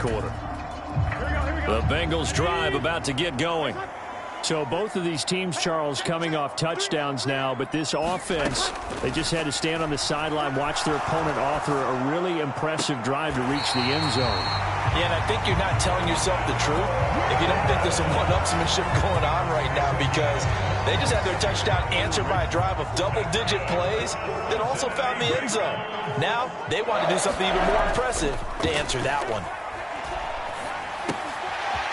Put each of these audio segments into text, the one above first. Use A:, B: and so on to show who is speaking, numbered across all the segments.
A: quarter. The Bengals drive about to get going.
B: So both of these teams, Charles, coming off touchdowns now, but this offense, they just had to stand on the sideline, watch their opponent author a really impressive drive to reach the end zone.
C: Yeah, and I think you're not telling yourself the truth if you don't think there's some one-upsmanship going on right now, because they just had their touchdown answered by a drive of double-digit plays that also found the end zone. Now they want to do something even more impressive to answer that one.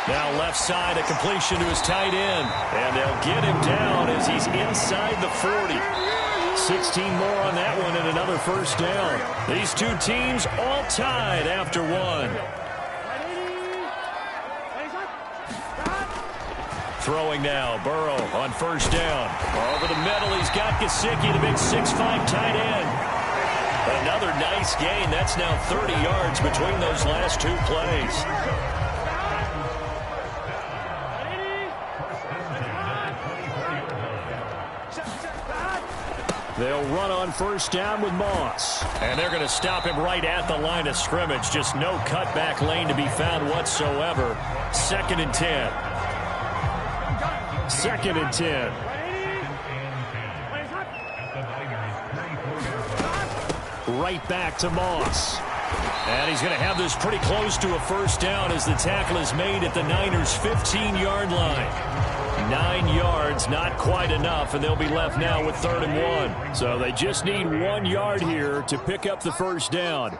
A: Now left side, a completion to his tight end. And they'll get him down as he's inside the 40. 16 more on that one and another first down. These two teams all tied after one. Throwing now, Burrow on first down. Over the middle, he's got Gesicki, the big 6'5" tight end. Another nice gain. That's now 30 yards between those last two plays. They'll run on first down with Moss. And they're going to stop him right at the line of scrimmage. Just no cutback lane to be found whatsoever. 2nd and 10. 2nd and 10. Right back to Moss. And he's going to have this pretty close to a first down as the tackle is made at the Niners' 15-yard line. 9 yards, not quite enough, and they'll be left now with 3rd and 1. So they just need 1 yard here to pick up the first down.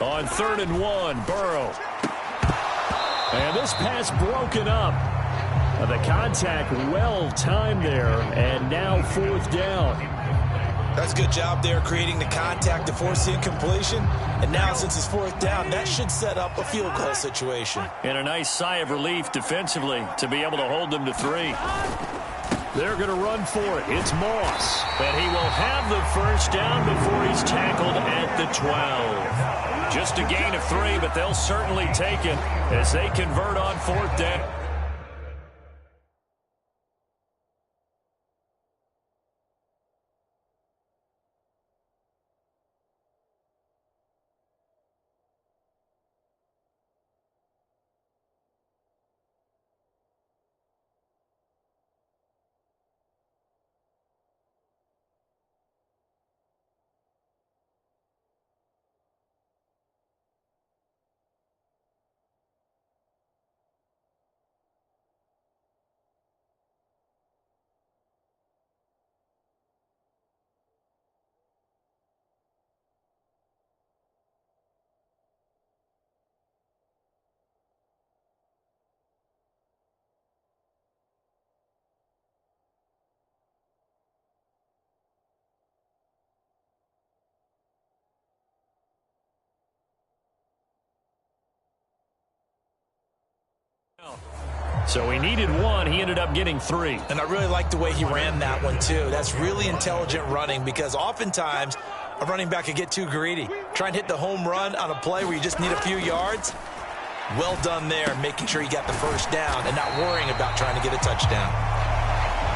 A: On 3rd and 1, Burrow. And this pass broken up. The contact well timed there, and now 4th down.
C: That's a good job there, creating the contact to force the incompletion. And now, since it's 4th down, that should set up a field goal situation.
A: And a nice sigh of relief defensively to be able to hold them to 3. They're going to run for it. It's Moss. And he will have the first down before he's tackled at the 12. Just a gain of 3, but they'll certainly take it as they convert on 4th down. So he needed 1. He ended up getting 3.
C: And I really like the way he ran that one, too. That's really intelligent running, because oftentimes a running back can get too greedy. Try and hit the home run on a play where you just need a few yards. Well done there, making sure he got the first down and not worrying about trying to get a touchdown.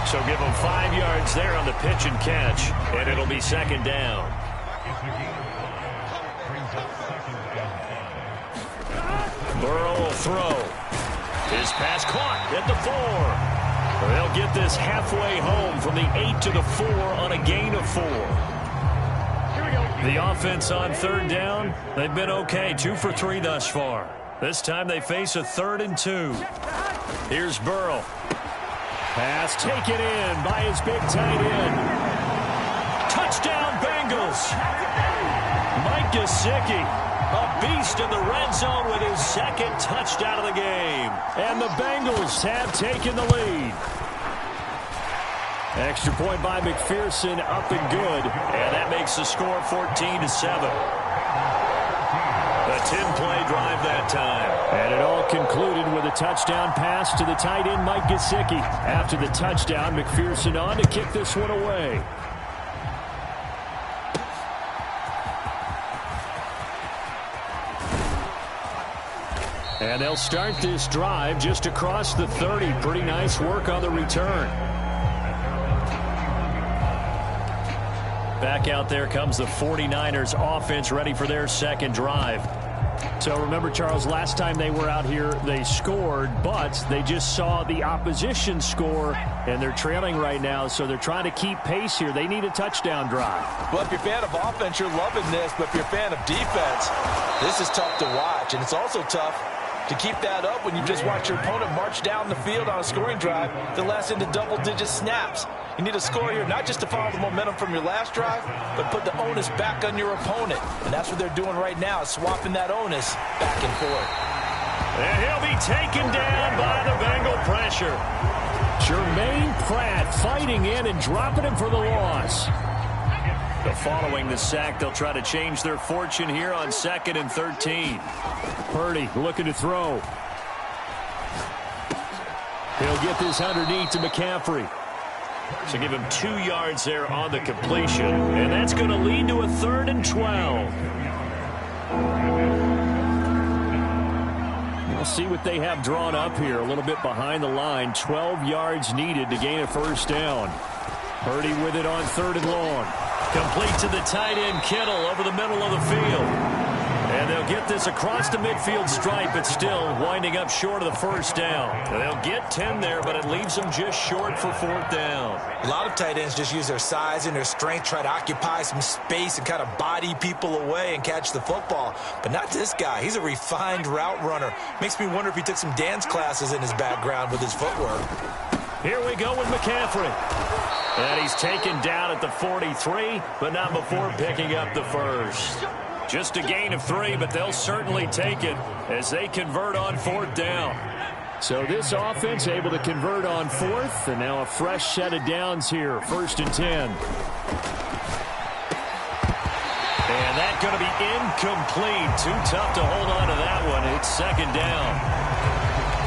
A: So give him 5 yards there on the pitch and catch, and it'll be 2nd down. Burrow will throw. His pass caught at the 4. They'll get this halfway home from the 8 to the 4 on a gain of 4. The offense on 3rd down, they've been okay. 2 for 3 thus far. This time they face a 3rd and 2. Here's Burrow. Pass taken in by his big tight end. Touchdown Bengals. Mike Gesicki. A beast in the red zone with his 2nd touchdown of the game. And the Bengals have taken the lead. Extra point by McPherson, up and good. And that makes the score 14-7. A 10-play drive that time.
B: And it all concluded with a touchdown pass to the tight end, Mike Gesicki. After the touchdown, McPherson on to kick this one away. And they'll start this drive just across the 30. Pretty nice work on the return. Back out there comes the 49ers offense, ready for their 2nd drive. So remember, Charles, last time they were out here, they scored, but they just saw the opposition score, and they're trailing right now, so they're trying to keep pace here. They need a touchdown drive.
C: Well, if you're a fan of offense, you're loving this, but if you're a fan of defense, this is tough to watch, and it's also tough to keep that up when you just watch your opponent march down the field on a scoring drive that lasts into double-digit snaps. You need a score here, not just to follow the momentum from your last drive, but put the onus back on your opponent. And that's what they're doing right now, swapping that onus back and forth.
A: And he'll be taken down by the Bengal pressure.
B: Jermaine Pratt fighting in and dropping him for the loss.
A: Following the sack, they'll try to change their fortune here on 2nd and 13.
B: Purdy looking to throw. He'll get this underneath to McCaffrey.
A: So give him 2 yards there on the completion. And that's going to lead to a 3rd and 12.
B: We'll see what they have drawn up here. A little bit behind the line. 12 yards needed to gain a first down. Purdy with it on 3rd and long.
A: Complete to the tight end, Kittle, over the middle of the field. And they'll get this across the midfield stripe, but still winding up short of the first down. They'll get 10 there, but it leaves them just short for 4th down.
C: A lot of tight ends just use their size and their strength, try to occupy some space and kind of body people away and catch the football. But not this guy. He's a refined route runner. Makes me wonder if he took some dance classes in his background with his footwork.
A: Here we go with McCaffrey. And he's taken down at the 43, but not before picking up the first. Just a gain of 3, but they'll certainly take it as they convert on 4th down.
B: So this offense able to convert on 4th, and now a fresh set of downs here, 1st and 10.
A: And that's going to be incomplete. Too tough to hold on to that one. It's 2nd down.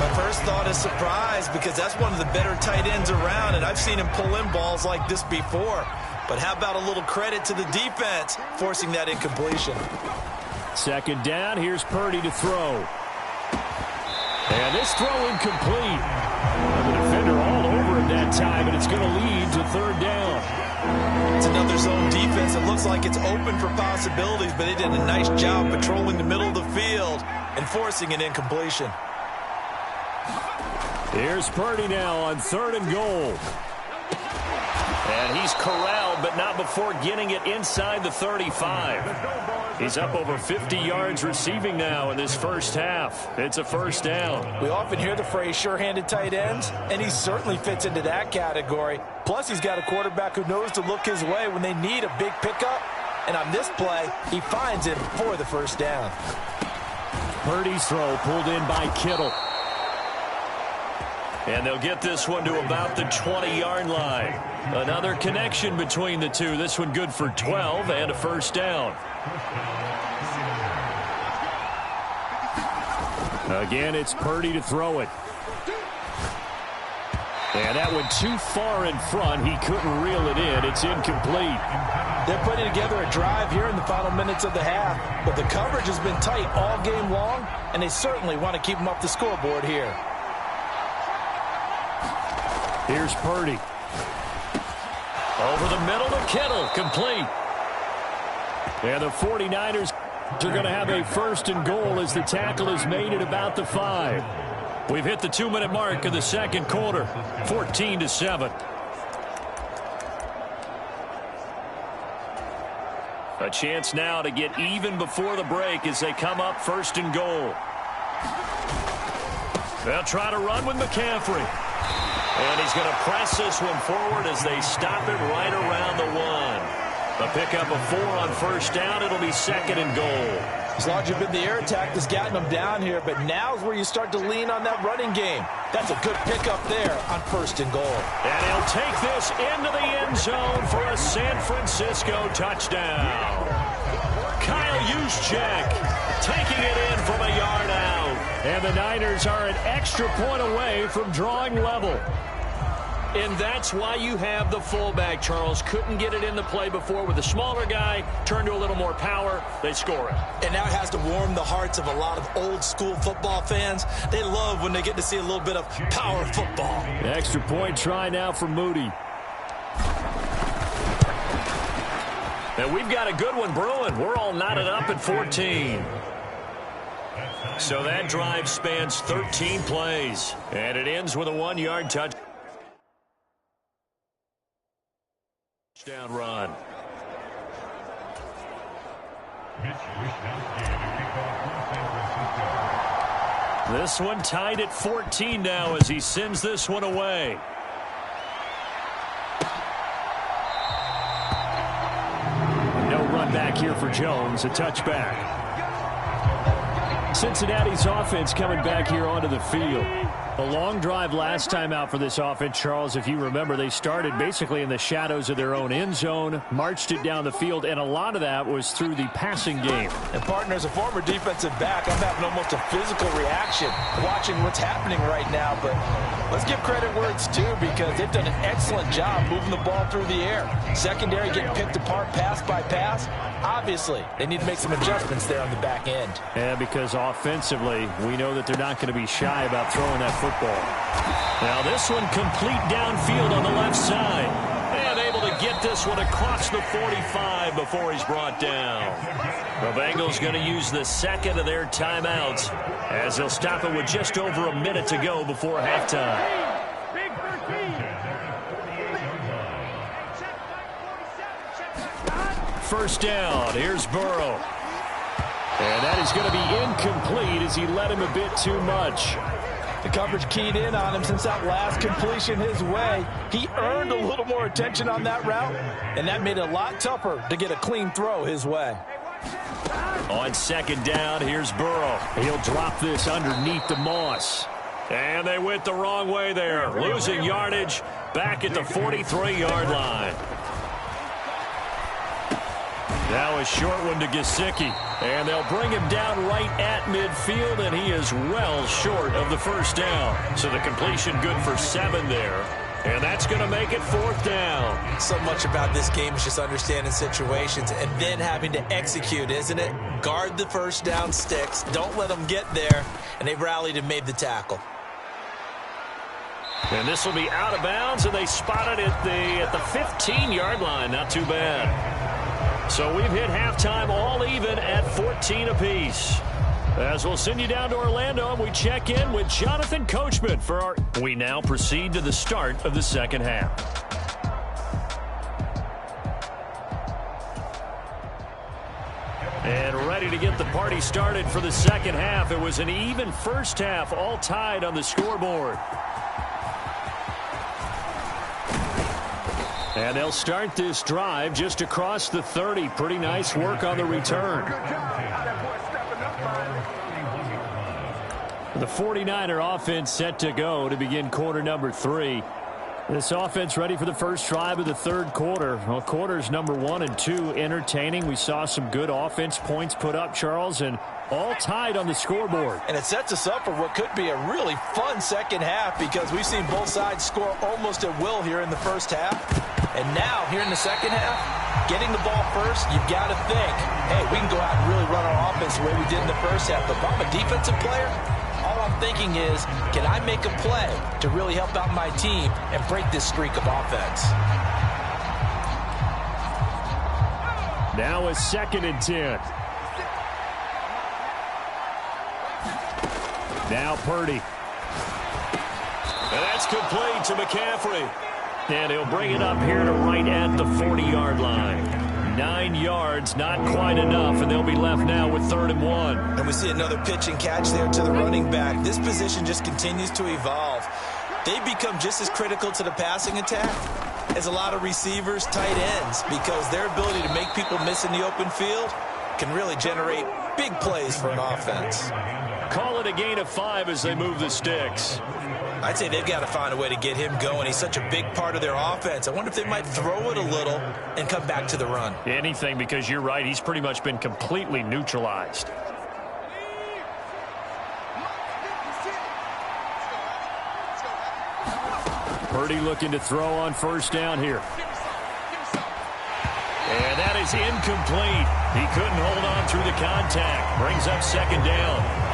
C: My first thought is surprise because that's one of the better tight ends around, and I've seen him pull in balls like this before. But how about a little credit to the defense forcing that incompletion?
B: 2nd down. Here's Purdy to throw. And this throw incomplete. The defender all over him that time, and it's going to lead to 3rd down.
C: It's another zone defense. It looks like it's open for possibilities, but they did a nice job patrolling the middle of the field and forcing an incompletion.
B: Here's Purdy now on 3rd and goal.
A: And he's corralled, but not before getting it inside the 35. He's up over 50 yards receiving now in this first half. It's a first down.
C: We often hear the phrase sure-handed tight ends, and he certainly fits into that category. Plus, he's got a quarterback who knows to look his way when they need a big pickup. And on this play, he finds him for the first down.
B: Purdy's throw pulled in by Kittle.
A: And they'll get this one to about the 20-yard line. Another connection between the two. This one good for 12 and a first down.
B: Again, it's Purdy to throw it. And that went too far in front. He couldn't reel it in. It's incomplete.
C: They're putting together a drive here in the final minutes of the half. But the coverage has been tight all game long, and they certainly want to keep them up the scoreboard here.
B: Here's Purdy.
A: Over the middle to Kittle, complete.
B: And the 49ers are going to have a 1st and goal as the tackle is made at about the 5.
A: We've hit the 2-minute mark of the 2nd quarter, 14-7. A chance now to get even before the break as they come up 1st and goal. They'll try to run with McCaffrey. And he's going to press this one forward as they stop it right around the 1. A pickup of 4 on 1st down. It'll be 2nd and goal.
C: As long as you've been the air attack that's gotten them down here, but now's where you start to lean on that running game. That's a good pickup there on 1st and goal.
A: And he'll take this into the end zone for a San Francisco touchdown. Kyle Juszczyk taking it in from a yard out.
B: And the Niners are an extra point away from drawing level.
A: And that's why you have the fullback, Charles. Couldn't get it in the play before with a smaller guy. Turned to a little more power. They score it.
C: And now it has to warm the hearts of a lot of old-school football fans. They love when they get to see a little bit of power football.
B: Extra point try now for Moody.
A: And we've got a good one brewing. We're all knotted up at 14. So that drive spans 13 plays, and it ends with a 1-yard touchdown run. This one tied at 14 now as he sends this one away.
B: No run back here for Jones, a touchback. Cincinnati's offense coming back here onto the field. A long drive last time out for this offense, Charles. If you remember, they started basically in the shadows of their own end zone, marched it down the field, and a lot of that was through the passing game.
C: And, partner, as a former defensive back, I'm having almost a physical reaction watching what's happening right now. But let's give credit where it's due because they've done an excellent job moving the ball through the air. Secondary getting picked apart pass by pass. Obviously, they need to make some adjustments there on the back end.
B: Yeah, because offensively, we know that they're not going to be shy about throwing that football.
A: Now this one complete downfield on the left side. And able to get this one across the 45 before he's brought down. The Bengals going to use the second of their timeouts as they'll stop it with just over a minute to go before halftime. First down, here's Burrow. And that is going to be incomplete as he led him a bit too much.
C: The coverage keyed in on him since that last completion his way. He earned a little more attention on that route, and that made it a lot tougher to get a clean throw his way.
A: On second down, here's Burrow.
B: He'll drop this underneath the Moss.
A: And they went the wrong way there, losing yardage back at the 43-yard line. Now a short one to Gesicki. And they'll bring him down right at midfield, and he is well short of the first down. So the completion good for 7 there. And that's going to make it 4th down.
D: So much about this game is just understanding situations and then having to execute, isn't it? Guard the first down sticks. Don't let them get there. And they rallied and made the tackle.
A: And this will be out of bounds, and they spot it at the 15-yard line. Not too bad. So we've hit halftime all even at 14 apiece. As we'll send you down to Orlando, and we check in with Jonathan Coachman for our... We now proceed to the start of the second half. And ready to get the party started for the second half. It was an even first half, all tied on the scoreboard. And they'll start this drive just across the 30. Pretty nice work on the return. The 49er offense set to go to begin quarter number 3. This offense ready for the first drive of the third quarter. Well, quarters number 1 and 2 entertaining. We saw some good offense points put up, Charles, and all tied on the scoreboard.
C: And it sets us up for what could be a really fun second half because we've seen both sides score almost at will here in the first half. And now, here in the second half, getting the ball first, you've got to think, hey, we can go out and really run our offense the way we did in the first half. But if I'm a defensive player, all I'm thinking is, can I make a play to really help out my team and break this streak of offense?
B: Now a 2nd and 10. Now Purdy.
A: And that's complete to McCaffrey. And he'll bring it up here to right at the 40-yard line. 9 yards, not quite enough, and they'll be left now with 3rd and 1.
D: And we see another pitch and catch there to the running back. This position just continues to evolve. They become just as critical to the passing attack as a lot of receivers, tight ends, because their ability to make people miss in the open field can really generate big plays for an offense.
A: Call it a gain of 5 as they move the sticks.
D: I'd say they've got to find a way to get him going. He's such a big part of their offense. I wonder if they might throw it a little and come back to the run.
A: Anything, because you're right. He's pretty much been completely neutralized.
B: Purdy looking to throw on first down here.
A: And that is incomplete. He couldn't hold on through the contact. Brings up 2nd down.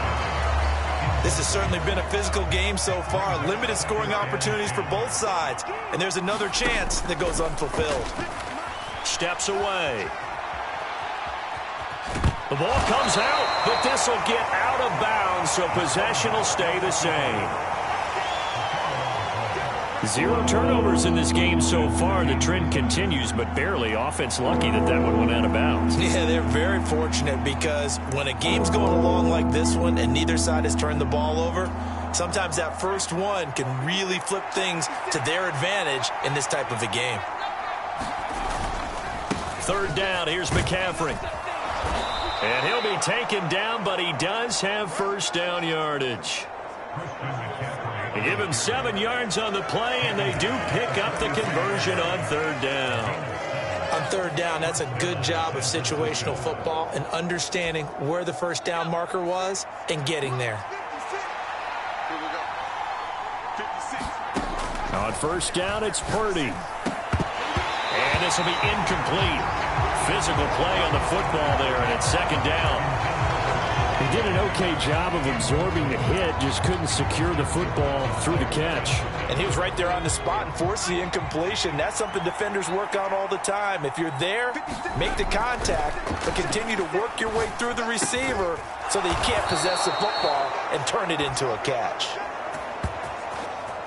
D: This has certainly been a physical game so far. Limited scoring opportunities for both sides. And there's another chance that goes unfulfilled.
A: Steps away. The ball comes out, but this will get out of bounds, so possession will stay the same. 0 turnovers in this game so far. The trend continues, but barely. Offense lucky that one went out of bounds.
D: Yeah, they're very fortunate because when a game's going along like this one and neither side has turned the ball over, sometimes that first one can really flip things to their advantage in this type of a game.
A: 3rd down, here's McCaffrey. And he'll be taken down, but he does have first down yardage. They give him 7 yards on the play, and they do pick up the conversion on 3rd down.
D: On 3rd down, that's a good job of situational football and understanding where the first down marker was and getting there.
A: On 1st down, it's Purdy. And this will be incomplete. Physical play on the football there, and it's 2nd down.
B: He did an okay job of absorbing the hit, just couldn't secure the football through the catch.
C: And he was right there on the spot and forced the incompletion. That's something defenders work on all the time. If you're there, make the contact, but continue to work your way through the receiver so that you can't possess the football and turn it into a catch.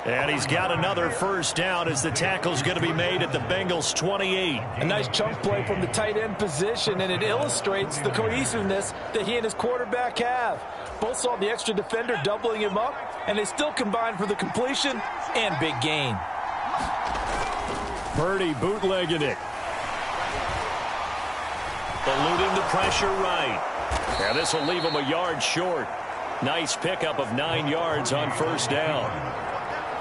A: And he's got another first down as the tackle's going to be made at the Bengals' 28.
C: A nice chunk play from the tight end position, and it illustrates the cohesiveness that he and his quarterback have. Both saw the extra defender doubling him up, and they still combined for the completion and big gain.
B: Purdy bootlegging it.
A: Eluding the pressure right. And this will leave him a yard short. Nice pickup of 9 yards on 1st down.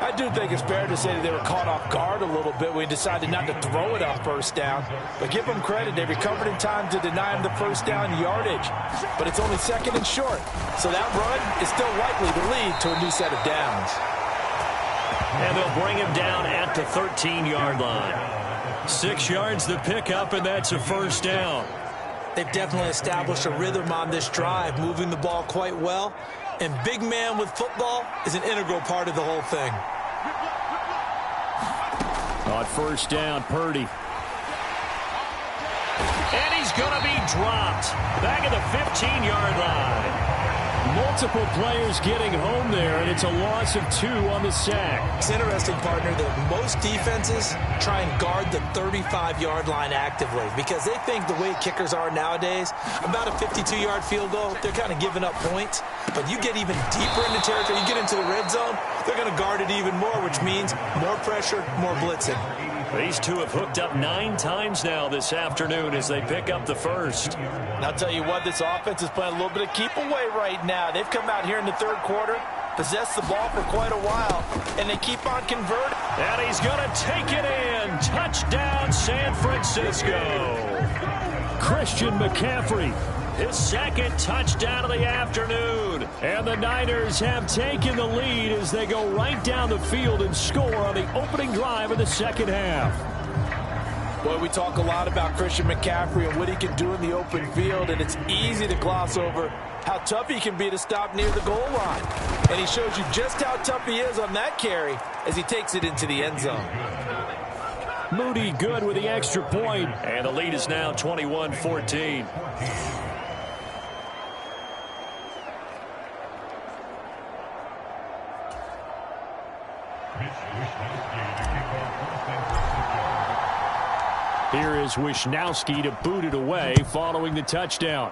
C: I do think it's fair to say that they were caught off guard a little bit when he decided not to throw it on 1st down. But give them credit, they recovered in time to deny him the first down yardage. But it's only 2nd and short, so that run is still likely to lead to a new set of downs.
A: And they'll bring him down at the 13-yard line. 6 yards the pickup, and that's a first down.
D: They've definitely established a rhythm on this drive, moving the ball quite well. And big man with football is an integral part of the whole thing.
B: On 1st down, Purdy.
A: And he's going to be dropped back at the 15-yard line.
B: Multiple players getting home there, and it's a loss of 2 on the sack.
D: It's interesting, partner, that most defenses try and guard the 35-yard line actively because they think the way kickers are nowadays, about a 52-yard field goal, they're kind of giving up points. But you get even deeper into territory, you get into the red zone, they're going to guard it even more, which means more pressure, more blitzing.
A: These two have hooked up 9 times now this afternoon as they pick up the first.
C: And I'll tell you what, this offense is playing a little bit of keep away right now. They've come out here in the 3rd quarter, possessed the ball for quite a while, and they keep on converting.
A: And he's going to take it in. Touchdown, San Francisco.
B: Christian McCaffrey.
A: His 2nd touchdown of the afternoon.
B: And the Niners have taken the lead as they go right down the field and score on the opening drive of the 2nd half.
C: Boy, we talk a lot about Christian McCaffrey and what he can do in the open field, and it's easy to gloss over how tough he can be to stop near the goal line. And he shows you just how tough he is on that carry as he takes it into the end zone.
B: Moody good with the extra point.
A: And the lead is now 21-14.
B: Here is Wisnowski to boot it away following the touchdown.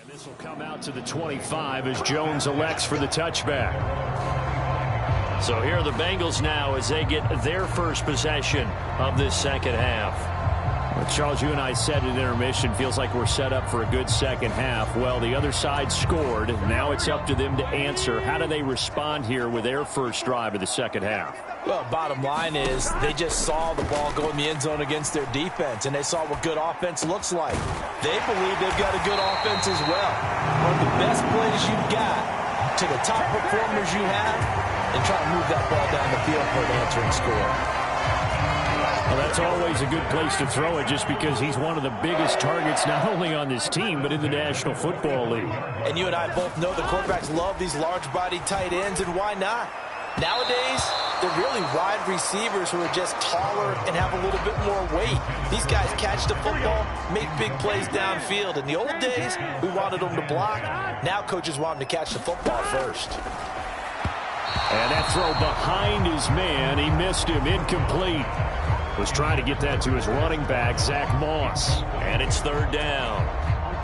B: And this will come out to the 25 as Jones elects for the touchback. So here are the Bengals now as they get their first possession of this second half. Well, Charles, you and I said at intermission, feels like we're set up for a good second half. Well, the other side scored. Now it's up to them to answer. How do they respond here with their first drive of the second half?
C: Well, bottom line is they just saw the ball go in the end zone against their defense, and they saw what good offense looks like. They believe they've got a good offense as well. One of the best plays you've got to the top performers you have, and try to move that ball down the field for an answering score.
B: Well, that's always a good place to throw it just because he's one of the biggest targets not only on this team but in the National Football League.
C: And you and I both know the quarterbacks love these large-bodied tight ends, and why not? Nowadays, they're really wide receivers who are just taller and have a little bit more weight. These guys catch the football, make big plays downfield. In the old days, we wanted them to block. Now coaches want them to catch the football first.
B: And that throw behind his man, he missed him, incomplete. Was trying to get that to his running back, Zach Moss. And it's third down.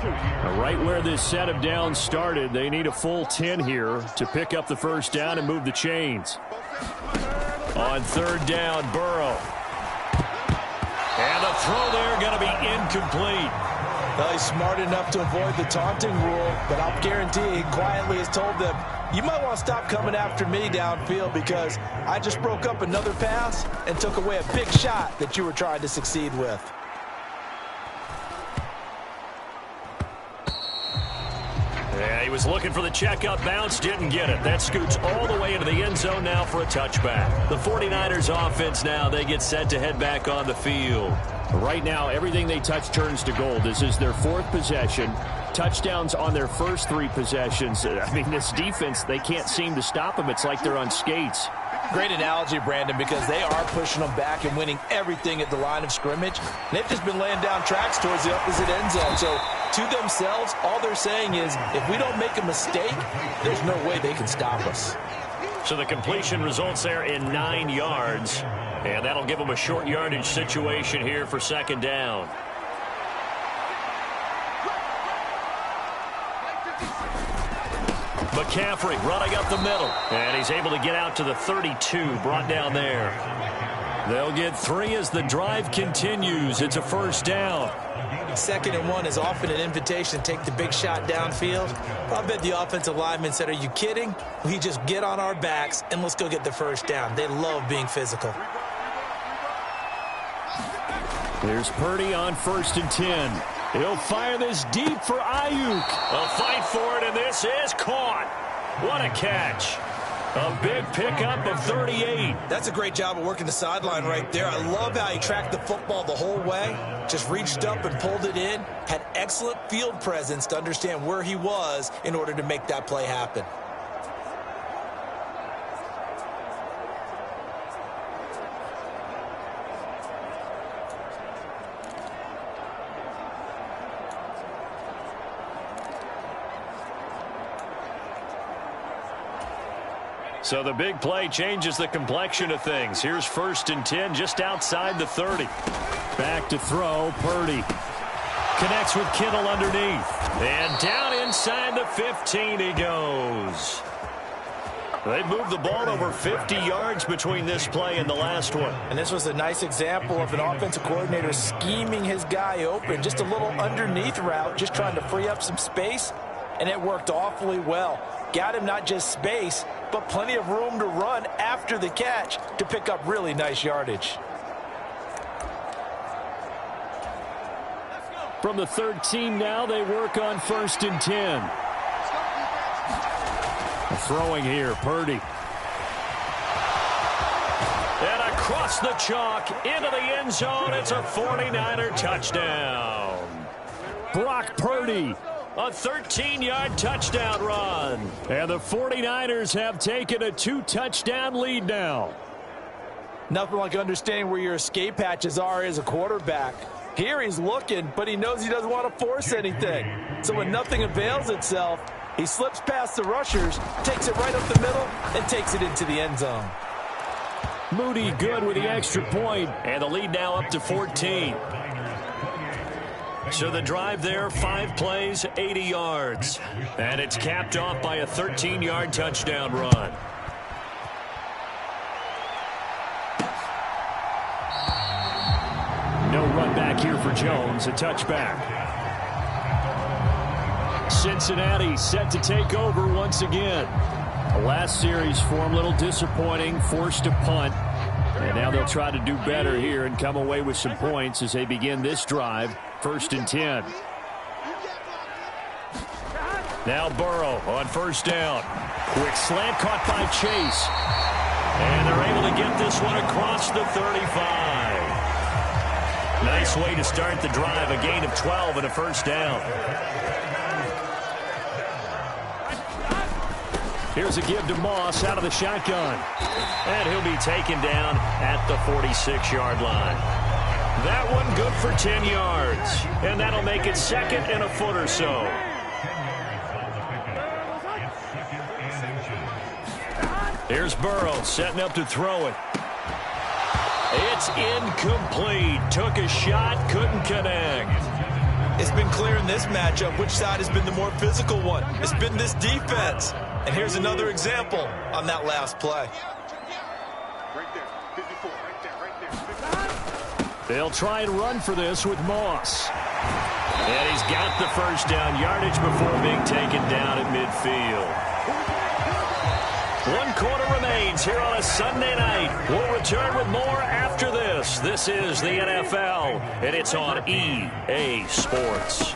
B: Now, right where this set of downs started, they need a full 10 here to pick up the first down and move the chains. On third down, Burrow. And the throw there going to be incomplete.
C: Well, he's smart enough to avoid the taunting rule, but I'll guarantee he quietly has told them, you might want to stop coming after me downfield because I just broke up another pass and took away a big shot that you were trying to succeed with.
B: Yeah, he was looking for the checkup bounce, didn't get it. That scoots all the way into the end zone now for a touchback. The 49ers offense now, they get set to head back on the field. Right now, everything they touch turns to gold. This is their fourth possession. Touchdowns on their first three possessions. I mean, this defense, they can't seem to stop them. It's like they're on skates.
C: Great analogy, Brandon, because they are pushing them back and winning everything at the line of scrimmage. And they've just been laying down tracks towards the opposite end zone. So, to themselves, all they're saying is, if we don't make a mistake, there's no way they can stop us.
B: So the completion results there in 9 yards. And that'll give them a short yardage situation here for second down. McCaffrey running up the middle. And he's able to get out to the 32, brought down there. They'll get 3 as the drive continues. It's a first down.
D: 2nd and 1 is often an invitation to take the big shot downfield. I bet the offensive lineman said, are you kidding? We just get on our backs and let's go get the first down. They love being physical.
B: There's Purdy on 1st and 10. He'll fire this deep for Ayuk. A fight for it, and this is caught. What a catch. A big pickup of 38.
D: That's a great job of working the sideline right there. I love how he tracked the football the whole way. Just reached up and pulled it in. Had excellent field presence to understand where he was in order to make that play happen.
B: So the big play changes the complexion of things. Here's 1st and 10 just outside the 30. Back to throw, Purdy. Connects with Kittle underneath. And down inside the 15 he goes. They moved the ball over 50 yards between this play and the last one.
C: And this was a nice example of an offensive coordinator scheming his guy open. Just a little underneath route, just trying to free up some space. And it worked awfully well. Got him not just space, but plenty of room to run after the catch to pick up really nice yardage.
B: From the 13 now, they work on 1st and 10. Throwing here, Purdy. And across the chalk into the end zone. It's a 49er touchdown. Brock Purdy. A 13-yard touchdown run. And the 49ers have taken a 2-touchdown lead now.
C: Nothing like understanding where your escape hatches are as a quarterback. Here he's looking, but he knows he doesn't want to force anything. So when nothing avails itself, he slips past the rushers, takes it right up the middle, and takes it into the end zone.
B: Moody good with the extra point, and the lead now up to 14.
A: So the drive there, 5 plays, 80 yards. And it's capped off by a 13-yard touchdown run.
B: No run back here for Jones, a touchback. Cincinnati set to take over once again. The last series for them, a little disappointing, forced to punt. And now they'll try to do better here and come away with some points as they begin this drive, 1st and 10. Now Burrow on 1st down. Quick slant caught by Chase. And they're able to get this one across the 35. Nice way to start the drive, a gain of 12 and a 1st down. Here's a give to Moss out of the shotgun. And he'll be taken down at the 46-yard line. That one good for 10 yards. And that'll make it 2nd and a foot or so. Here's Burrow setting up to throw it. It's incomplete. Took a shot, couldn't connect.
D: It's been clear in this matchup which side has been the more physical one. It's been this defense. And here's another example on that last play.
B: They'll try and run for this with Moss.
A: And he's got the 1st down yardage before being taken down at midfield. 1 quarter remains here on a Sunday night. We'll return with more after this. This is the NFL, and it's on EA Sports.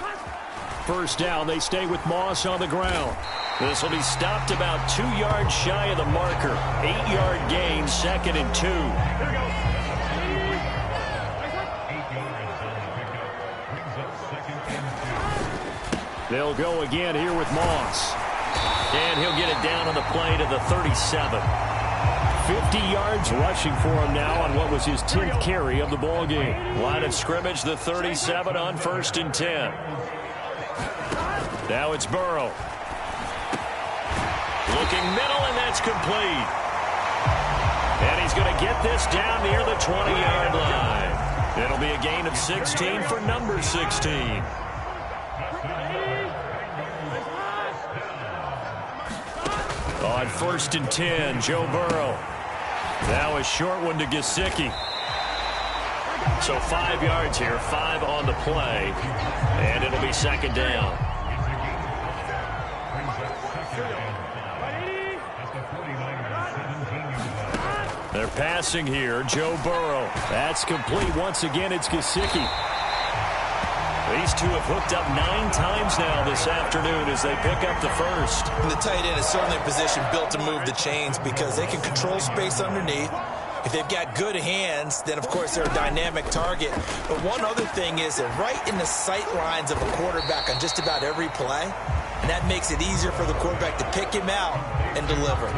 B: 1st down, they stay with Moss on the ground.
A: This will be stopped about 2 yards shy of the marker. 8-yard gain, 2nd and 2.
B: They'll go again here with Moss.
A: And he'll get it down on the play to the 37.
B: 50 yards rushing for him now on what was his 10th carry of the ball game.
A: Line of scrimmage, the 37 on 1st and 10. Now it's Burrow. Looking middle, and that's complete. And he's going to get this down near the 20-yard line. It'll be a gain of 16 for number 16. On 1st and 10, Joe Burrow. Now a short one to Gesicki. So 5 yards here, 5 on the play. And it'll be 2nd down. They're passing here, Joe Burrow.
B: That's complete. Once again, it's Gesicki.
A: These two have hooked up 9 times now this afternoon as they pick up the 1st.
D: And the tight end is certainly a position built to move the chains because they can control space underneath. If they've got good hands, then, of course, they're a dynamic target. But one other thing is they're right in the sight lines of a quarterback on just about every play. And that makes it easier for the quarterback to pick him out and deliver.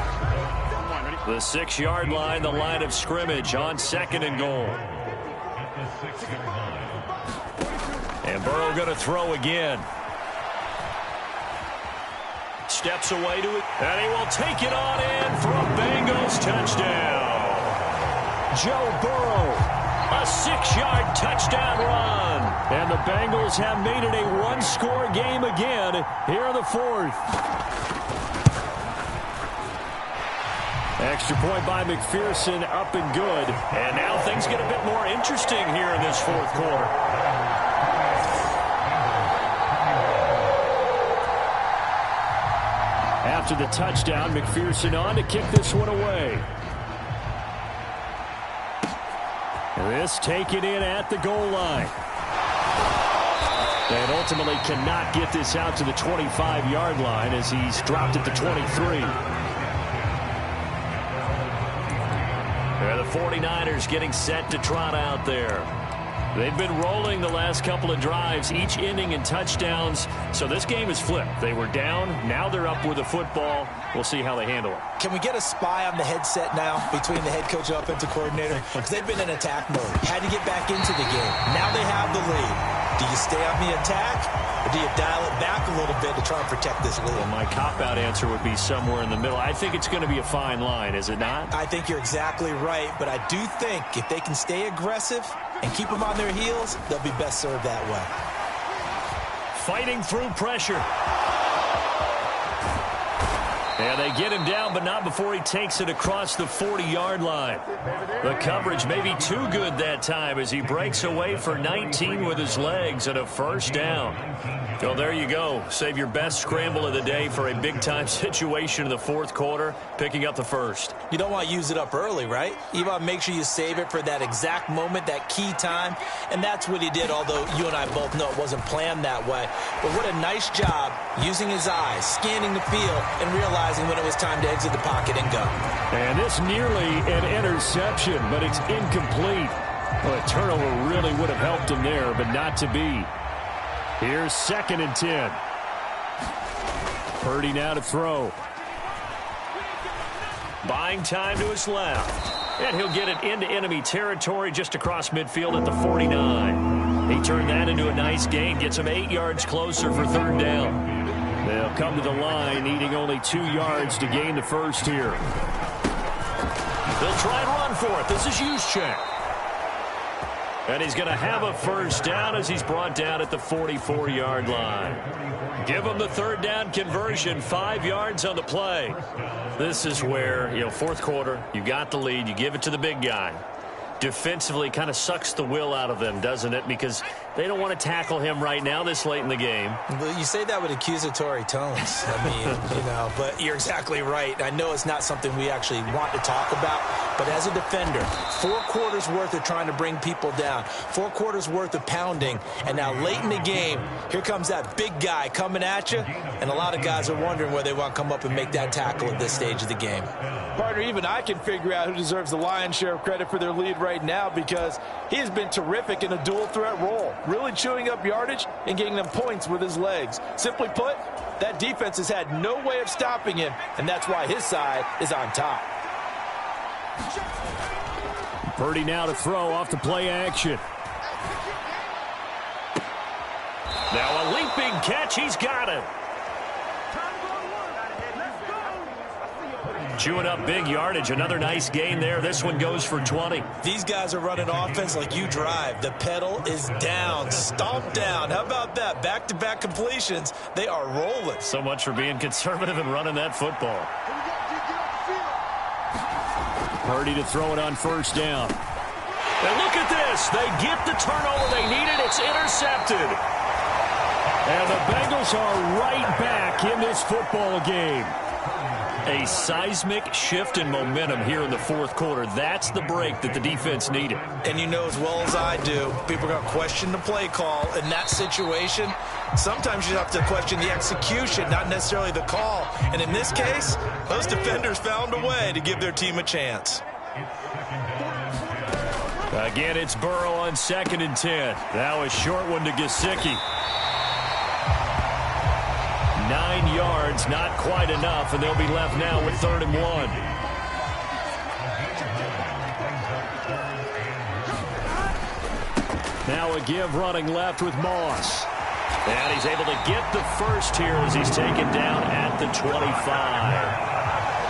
A: The 6-yard line, the line of scrimmage on 2nd and goal. And Burrow going to throw again. Steps away to it, and he will take it on in for a Bengals touchdown.
B: Joe Burrow,
A: a 6-yard touchdown run.
B: And the Bengals have made it a one-score game again here in the 4th. Extra point by McPherson, up and good.
A: And now things get a bit more interesting here in this 4th quarter.
B: After the touchdown, McPherson on to kick this one away. This taken in at the goal line. And ultimately cannot get this out to the 25-yard line as he's dropped at the 23.
A: The 49ers getting set to trot out there. They've been rolling the last couple of drives, each ending in touchdowns. So this game is flipped. They were down. Now they're up with the football. We'll see how they handle it.
D: Can we get a spy on the headset now between the head coach and offensive coordinator? Because they've been in attack mode. Had to get back into the game. Now they have the lead. Do you stay on the attack, or do you dial it back a little bit to try and protect this lead?
A: Well, my cop-out answer would be somewhere in the middle. I think it's going to be a fine line, is it not?
D: I think you're exactly right, but I do think if they can stay aggressive and keep them on their heels, they'll be best served that way.
A: fighting through pressure. And they get him down, but not before he takes it across the 40-yard line. The coverage may be too good that time as he breaks away for 19 with his legs and a first down. So there you go. Save your best scramble of the day for a big-time situation in the fourth quarter, picking up the first.
D: You don't want to use it up early, right? You want to make sure you save it for that exact moment, that key time. And that's what he did, although you and I both know it wasn't planned that way. But what a nice job using his eyes, scanning the field, and realizing when it was time to exit the pocket and go.
B: And this nearly an interception, but it's incomplete. Well, a turnover really would have helped him there, but not to be. Here's 2nd and 10. Purdy now to throw.
A: Buying time to his left. And he'll get it into enemy territory just across midfield at the 49. He turned that into a nice gain, gets him 8 yards closer for 3rd down. They'll come to the line, needing only 2 yards to gain the first here. They'll try and run for it. This is Juszczyk. And he's going to have a first down as he's brought down at the 44-yard line. Give him the 3rd down conversion, 5 yards on the play. This is where, fourth quarter, you got the lead, you give it to the big guy. Defensively kind of sucks the will out of them, doesn't it? Because they don't want to tackle him right now this late in the game.
D: Well, you say that with accusatory tones. I mean, but you're exactly right. I know it's not something we actually want to talk about, but as a defender, 4 quarters worth of trying to bring people down, 4 quarters worth of pounding, and now late in the game, here comes that big guy coming at you, and a lot of guys are wondering where they want to come up and make that tackle at this stage of the game.
C: Partner, even I can figure out who deserves the lion's share of credit for their lead right now, because he has been terrific in a dual threat role, really chewing up yardage and getting them points with his legs. Simply put, that defense has had no way of stopping him, and that's why his side is on top.
B: Purdy now to throw off the play action.
A: Now a leaping catch, he's got it. Chewing up big yardage, another nice gain there. This one goes for 20.
D: These guys are running offense like you drive. The pedal is down, stomped down. How about that? Back-to-back completions. They are rolling.
A: So much for being conservative and running that football.
B: Purdy to throw it on 1st down.
A: And look at this. They get the turnover they needed. It's intercepted.
B: And the Bengals are right back in this football game.
A: A seismic shift in momentum here in the fourth quarter. That's the break that the defense needed.
D: And you know as well as I do, people are going to question the play call in that situation. Sometimes you have to question the execution, not necessarily the call. And in this case, those defenders found a way to give their team a chance.
A: Again, it's Burrow on 2nd and 10. Now a short one to Gesicki. 9 yards, not quite enough, and they'll be left now with 3rd and 1.
B: Now a give running left with Moss.
A: And he's able to get the first here as he's taken down at the 25.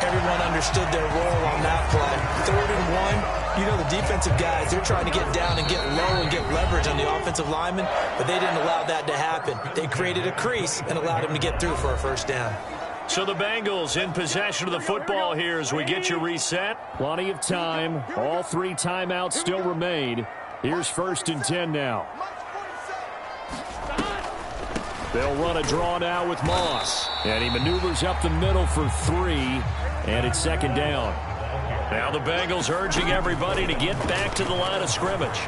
D: Everyone understood their role on that play. 3rd and 1. You know the defensive guys, they're trying to get down and get low and get leverage on the offensive lineman, but they didn't allow that to happen. They created a crease and allowed him to get through for a first down.
A: So the Bengals in possession of the football here as we get you reset.
B: Plenty of time. All 3 timeouts still remain. Here's 1st and 10 now. They'll run a draw now with Moss. And he maneuvers up the middle for 3, and it's 2nd down.
A: Now the Bengals urging everybody to get back to the line of scrimmage.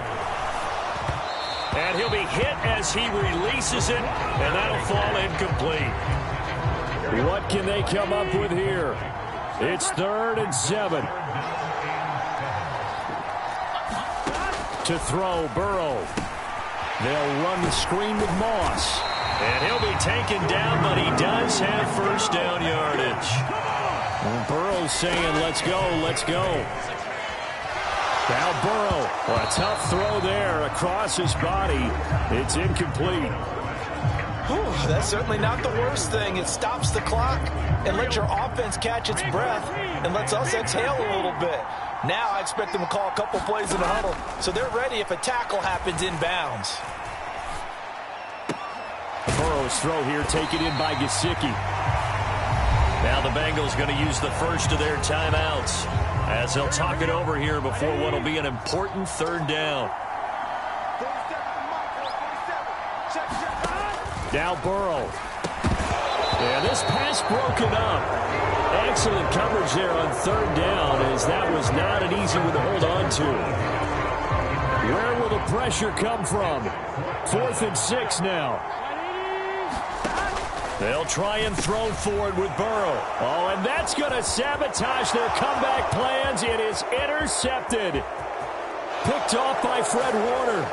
A: And he'll be hit as he releases it, and that'll fall incomplete.
B: What can they come up with here? It's 3rd and 7. To throw, Burrow. They'll run the screen with Moss.
A: And he'll be taken down, but he does have first down yardage.
B: And Burrow's saying, let's go, let's go. Now Burrow, a tough throw there across his body. It's incomplete.
C: Whew, that's certainly not the worst thing. It stops the clock and lets your offense catch its breath and lets us exhale a little bit. Now I expect them to call a couple plays in the huddle, so they're ready if a tackle happens inbounds.
B: Burrow's throw here taken in by Gesicki.
A: Now the Bengals going to use the first of their timeouts as they'll talk it over here before what will be an important third down.
B: Now Burrow. Yeah, this pass broken up. Excellent coverage there on third down, as that was not an easy one to hold on to. Where will the pressure come from? 4th and 6 now.
A: They'll try and throw forward with Burrow.
B: Oh, and that's going to sabotage their comeback plans. It is intercepted. Picked off by Fred Warner.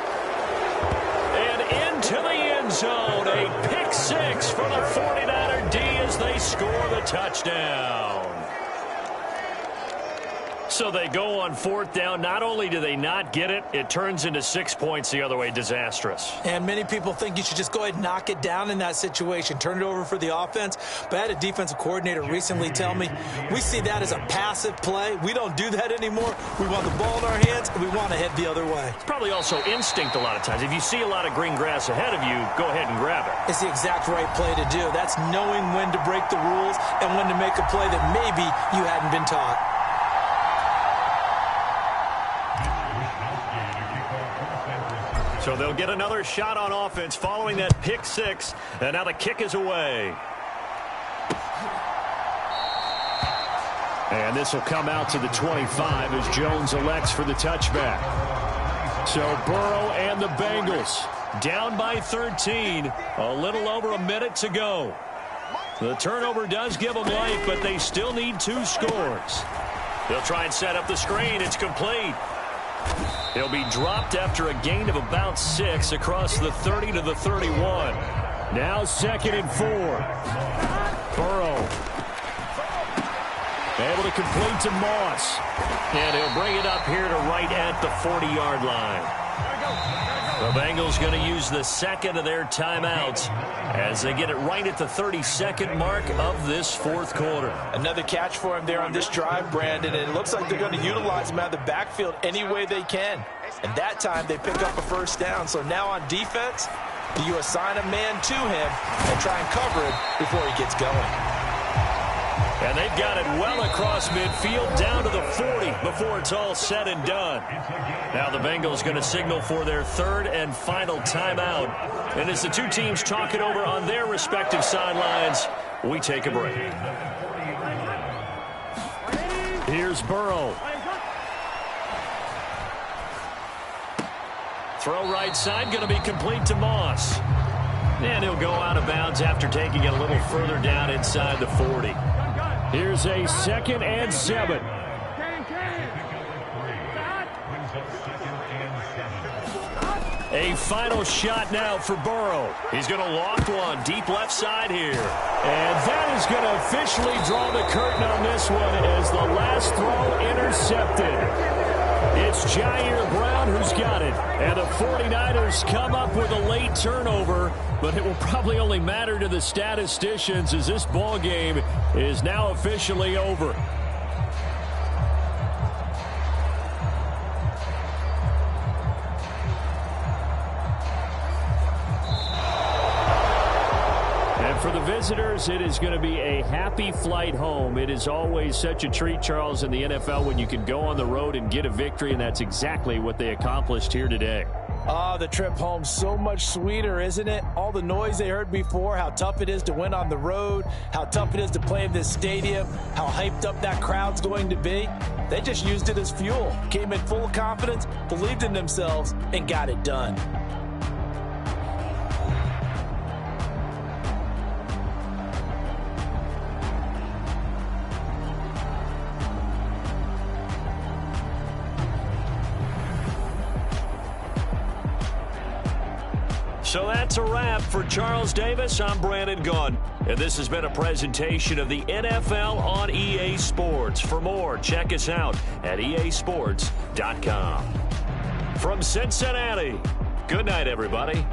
A: And into the end zone. A pick six for the 49er D as they score the touchdown. So they go on 4th down. Not only do they not get it, it turns into 6 points the other way. Disastrous.
D: And many people think you should just go ahead and knock it down in that situation. Turn it over for the offense. But I had a defensive coordinator recently tell me, we see that as a passive play. We don't do that anymore. We want the ball in our hands, and we want to head the other way.
A: It's probably also instinct a lot of times. If you see a lot of green grass ahead of you, go ahead and grab it.
D: It's the exact right play to do. That's knowing when to break the rules and when to make a play that maybe you hadn't been taught.
A: So they'll get another shot on offense following that pick six. And now the kick is away.
B: And this will come out to the 25 as Jones elects for the touchback. So Burrow and the Bengals
A: down by 13. A little over a minute to go. The turnover does give them life, but they still need 2 scores. They'll try and set up the screen. It's complete. He'll be dropped after a gain of about 6 across the 30 to the 31.
B: Now 2nd and 4. Burrow able to complete to Moss.
A: And he'll bring it up here to right at the 40-yard line. The Bengals going to use the second of their timeouts as they get it right at the 32nd mark of this 4th quarter.
C: Another catch for him there on this drive, Brandon, and it looks like they're going to utilize him out of the backfield any way they can. And that time they pick up a first down. So now on defense, you assign a man to him and try and cover him before he gets going.
A: And they've got it well across midfield down to the 40 before it's all said and done. Now the Bengals going to signal for their 3rd and final timeout. And as the two teams talk it over on their respective sidelines, we take a break.
B: Here's Burrow.
A: Throw right side going to be complete to Moss. And he'll go out of bounds after taking it a little further down inside the 40.
B: Here's a 2nd and 7.
A: A final shot now for Burrow. He's going to loft one deep left side here.
B: And that is going to officially draw the curtain on this one as the last throw intercepted. It's Jair Brown who's got it. And the 49ers come up with a late turnover, but it will probably only matter to the statisticians as this ball game is now officially over. For the visitors, it is going to be a happy flight home. It is always such a treat, Charles, in the NFL when you can go on the road and get a victory, and that's exactly what they accomplished here today.
C: The trip home so much sweeter, isn't it? All the noise they heard before, how tough it is to win on the road, how tough it is to play in this stadium, how hyped up that crowd's going to be. They just used it as fuel, came in full of confidence, believed in themselves, and got it done.
A: So that's a wrap for Charles Davis. I'm Brandon Gunn. And this has been a presentation of the NFL on EA Sports. For more, check us out at easports.com. From Cincinnati, good night, everybody.